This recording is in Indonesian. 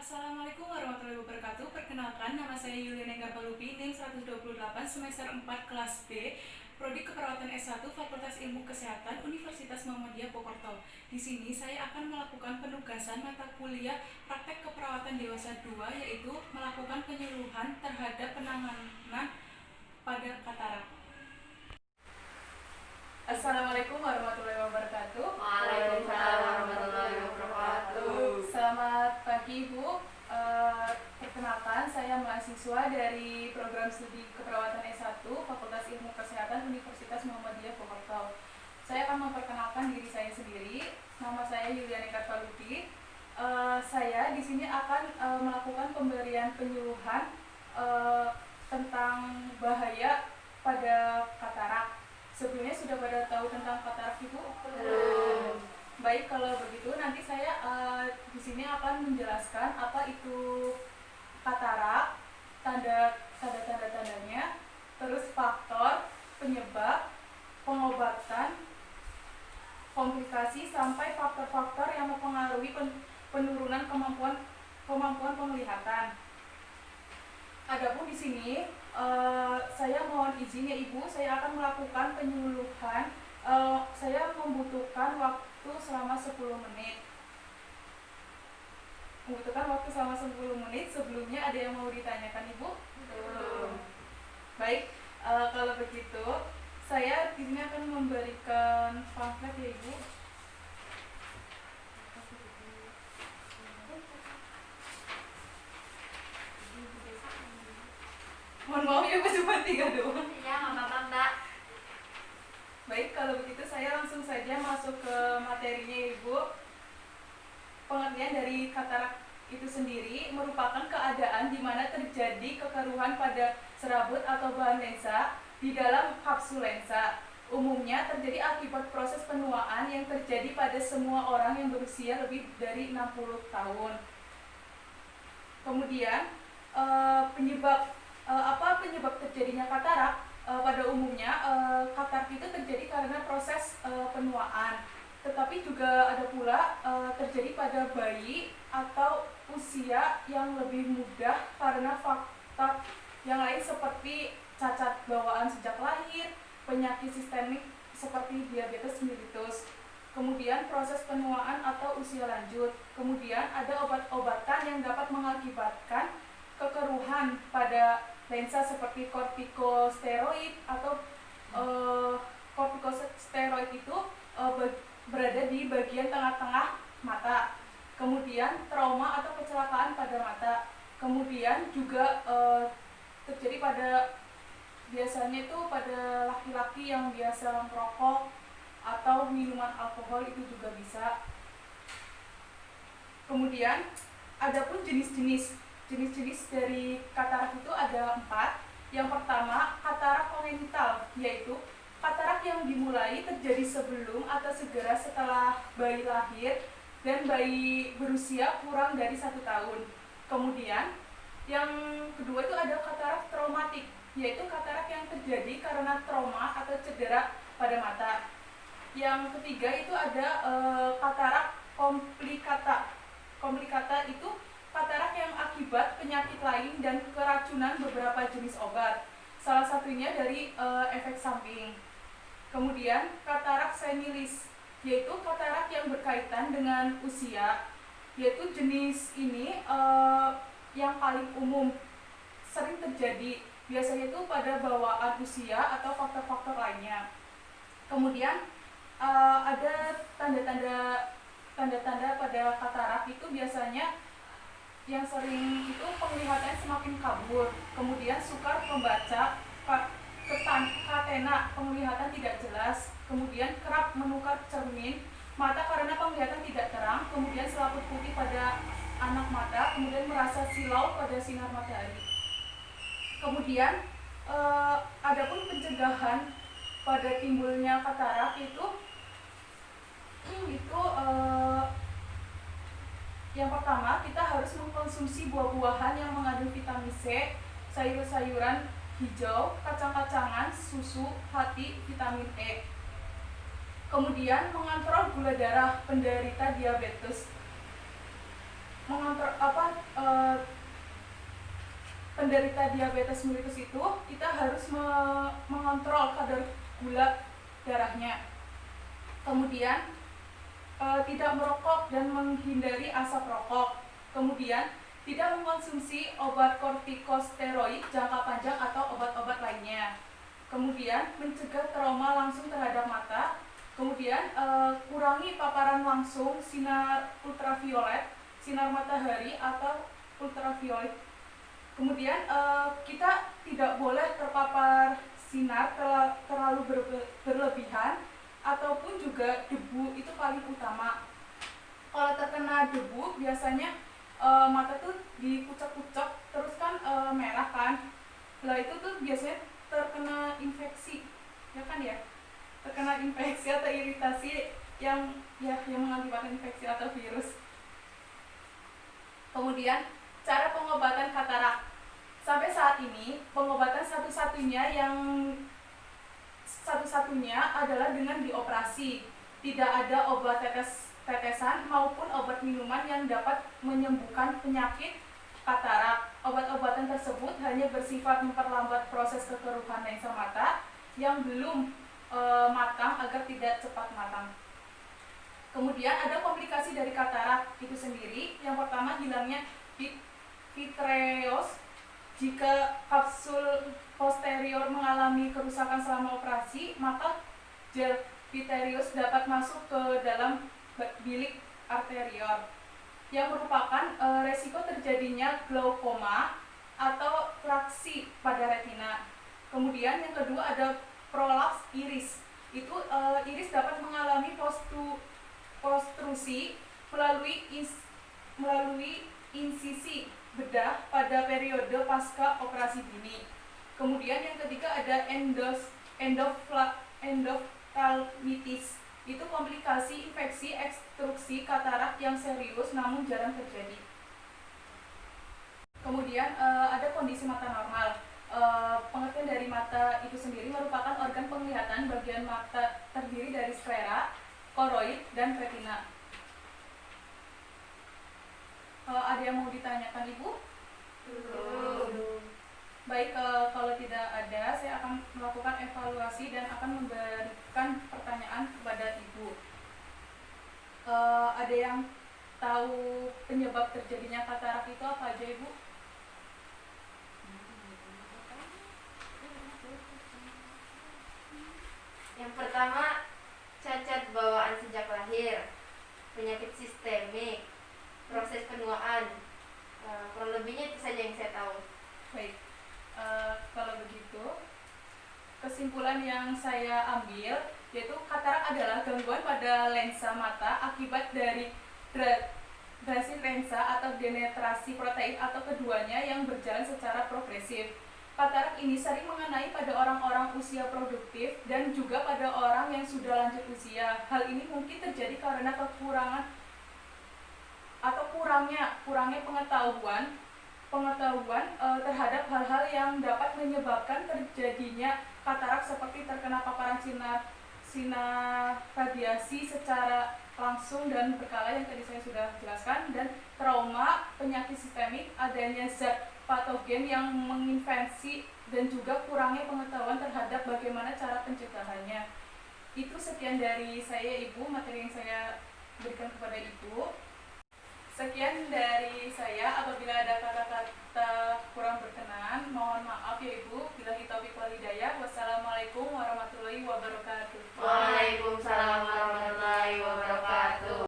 Assalamualaikum warahmatullahi wabarakatuh. Perkenalkan, nama saya Yuliana Gapalupi, NIM 128, semester 4 kelas B, Prodi Keperawatan S1, Fakultas Ilmu Kesehatan, Universitas Muhammadiyah Purwokerto. Di sini saya akan melakukan penugasan mata kuliah praktek keperawatan dewasa 2, yaitu melakukan penyuluhan terhadap penanganan pada katarak. Assalamualaikum warahmatullahi wabarakatuh. Waalaikumsalam warahmatullahi wabarakatuh. Selamat pagi Bu. Perkenalkan, saya mahasiswa dari program studi keperawatan S1 Fakultas Ilmu Kesehatan Universitas Muhammadiyah Purwokerto. Saya akan memperkenalkan diri saya sendiri. Nama saya Yuliana Gapalupi. Saya di sini akan melakukan pemberian penyuluhan tentang bahaya pada katarak. Sebelumnya sudah pada tahu tentang katarak Ibu? Belum. Baik, kalau begitu nanti saya di sini akan menjelaskan apa itu katarak, tanda-tandanya, terus faktor, penyebab, pengobatan, komplikasi, sampai faktor-faktor yang mempengaruhi penurunan kemampuan penglihatan. Adapun di sini saya mohon izin ya Ibu, saya akan melakukan penyuluhan. Saya membutuhkan waktu selama 10 menit. Sebelumnya ada yang mau ditanyakan Ibu? Belum. Baik, kalau begitu saya di sini akan memberikan pamflet ya Ibu. Mohon maaf ya, cuma 3 doang. Ya, nggak apa-apa, Mbak. Baik, kalau begitu saya langsung saja masuk ke materinya Ibu. Pengertian dari katarak itu sendiri merupakan keadaan di mana terjadi kekeruhan pada serabut atau bahan lensa di dalam kapsul lensa. Umumnya terjadi akibat proses penuaan yang terjadi pada semua orang yang berusia lebih dari 60 tahun. Kemudian penyebab terjadinya katarak? Pada umumnya katarak itu terjadi karena proses penuaan, tetapi juga ada pula terjadi pada bayi atau usia yang lebih muda karena faktor yang lain seperti cacat bawaan sejak lahir, penyakit sistemik seperti diabetes mellitus, kemudian proses penuaan atau usia lanjut, kemudian ada obat-obatan yang dapat mengakibatkan kekeruhan pada lensa seperti kortikosteroid atau kortikosteroid itu berada di bagian tengah-tengah mata. Kemudian trauma atau kecelakaan pada mata. Kemudian juga terjadi biasanya itu pada laki-laki yang biasa merokok atau minuman alkohol, itu juga bisa. Kemudian adapun jenis-jenis dari katarak itu ada 4. Yang pertama, katarak kongenital, yaitu katarak yang dimulai terjadi sebelum atau segera setelah bayi lahir dan bayi berusia kurang dari 1 tahun. Kemudian yang kedua itu ada katarak traumatik, yaitu katarak yang terjadi karena trauma atau cedera pada mata. Yang ketiga itu ada katarak komplikata. Komplikata itu katarak yang akibat penyakit lain dan keracunan beberapa jenis obat, salah satunya dari efek samping. Kemudian katarak senilis, yaitu katarak yang berkaitan dengan usia, yaitu jenis ini yang paling umum sering terjadi, biasanya itu pada bawaan usia atau faktor-faktor lainnya. Kemudian ada tanda-tanda pada katarak itu biasanya yang sering itu penglihatan semakin kabur, kemudian sukar membaca, katena, penglihatan tidak jelas, kemudian kerap menukar cermin, mata karena penglihatan tidak terang, kemudian selaput putih pada anak mata, kemudian merasa silau pada sinar matahari. Kemudian adapun pencegahan pada timbulnya katarak itu yang pertama, kita harus mengkonsumsi buah-buahan yang mengandung vitamin C, sayur-sayuran hijau, kacang-kacangan, susu, hati, vitamin E. Kemudian mengontrol gula darah penderita diabetes. penderita diabetes mellitus itu kita harus mengontrol kadar gula darahnya. Kemudian tidak merokok dan menghindari asap rokok. Kemudian tidak mengkonsumsi obat kortikosteroid jangka panjang atau obat-obat lainnya. Kemudian mencegah trauma langsung terhadap mata. Kemudian kurangi paparan langsung sinar ultraviolet, sinar matahari atau ultraviolet. Kemudian kita tidak boleh terpapar sinar terlalu berlebihan ataupun juga debu, itu paling utama. Kalau terkena debu biasanya mata tuh dikucek-kucek terus kan merah kan. Lah itu tuh biasanya terkena infeksi, ya kan ya? Terkena infeksi atau iritasi yang mengakibatkan infeksi atau virus. Kemudian cara pengobatan katarak. Sampai saat ini pengobatan satu-satunya adalah dengan dioperasi. Tidak ada obat tetesan maupun obat minuman yang dapat menyembuhkan penyakit katarak. Obat-obatan tersebut hanya bersifat memperlambat proses kekeruhan lensa mata yang belum matang agar tidak cepat matang. Kemudian ada komplikasi dari katarak itu sendiri. Yang pertama, hilangnya vitreous. Jika kapsul posterior mengalami kerusakan selama operasi, maka gel vitreous dapat masuk ke dalam bilik arterior, yang merupakan resiko terjadinya glaukoma atau traksi pada retina. Kemudian yang kedua ada prolaps iris. Itu iris dapat mengalami postrusi melalui insisi bedah pada periode pasca operasi dini. Kemudian yang ketiga ada endoftalmitis. Itu komplikasi infeksi ekstruksi katarak yang serius namun jarang terjadi. Kemudian ada kondisi mata normal. Pengertian dari mata itu sendiri merupakan organ penglihatan bagian mata terdiri dari sklera, koroid, dan retina. Ada yang mau ditanyakan Ibu? Baik, kalau tidak ada, saya akan melakukan evaluasi dan akan memberikan pertanyaan kepada Ibu. Ada yang tahu penyebab terjadinya katarak itu apa aja, Ibu? Yang pertama, cacat bawaan sejak lahir, penyakit sistemik, proses penuaan. Kurang lebihnya itu saja yang saya tahu. Baik, kalau begitu kesimpulan yang saya ambil yaitu katarak adalah gangguan pada lensa mata akibat dari dehydrasi lensa atau denetrasi protein atau keduanya yang berjalan secara progresif. Katarak ini sering mengenai pada orang-orang usia produktif dan juga pada orang yang sudah lanjut usia. Hal ini mungkin terjadi karena kekurangan atau kurangnya pengetahuan terhadap hal-hal yang dapat menyebabkan terjadinya katarak seperti terkena paparan sinar radiasi secara langsung dan berkala yang tadi saya sudah jelaskan, dan trauma, penyakit sistemik, adanya zat patogen yang menginfeksi, dan juga kurangnya pengetahuan terhadap bagaimana cara pencegahannya. Itu sekian dari saya Ibu, materi yang saya berikan kepada Ibu. Sekian dari saya, apabila ada kata-kata kurang berkenan, mohon maaf ya Ibu. Billahi taufiq wal hidayah. Wassalamualaikum warahmatullahi wabarakatuh.